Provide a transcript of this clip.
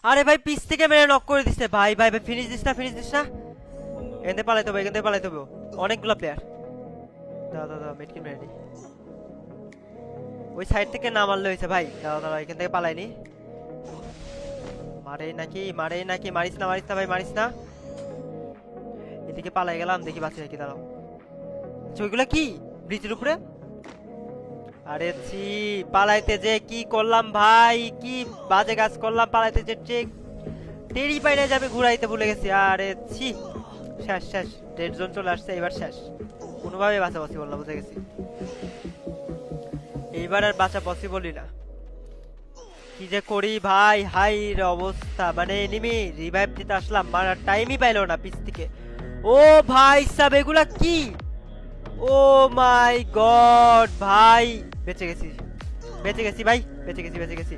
আরে ভাই পিছ থেকে মেরে নক করে দিচ্ছে ভাই ভাই ভাই, ফিনিশ দিস না, ফিনিশ দিস না। এখান থেকে পালাইতে হবে, এখান থেকে পালাইতে হবে, অনেকগুলো প্লেয়ার। দাও দাও দাও, মেডকিট মেরে নি। ওই সাইড থেকে না মারলে হয়েছে ভাই। দাও দাও, এখান থেকে পালাইনি। মারেই নাকি, মারেই নাকি, মারিস না, মারিস না ভাই, মারিস না। এদিকে পালাই গেলাম, দেখি বাঁচি নাকি, দাঁড়াও। আচ্ছা, ওইগুলা কি ব্রিজের উপরে? আরে ছি, পালাইতে যে কি করলাম ভাই, কি বাজে কাজ করলাম, পালাইতে যে ঠিক টেরি পাইলে যাবে, ঘুরাইতে ভুলে গেছি। আরে ছি, শেষ শেষ, ডেড জোন চলে আসছে, এবার শেষ। কোনোভাবে বাঁচা পসিবল না, বুঝে গেছি। এইবার আর বাঁচা পসিবলই না। কি যে করি ভাই, হাই রে অবস্থা, মানে এনিমি রিভাইভ দিতে আসলাম, মারার টাইমই পাইলো না পিছ থেকে। ও ভাই সাব, এগুলা কি? ও মাই গড ভাই, বেঁচে গেছি, বেঁচে গেছি ভাই, বেঁচে গেছি, বেঁচে গেছি।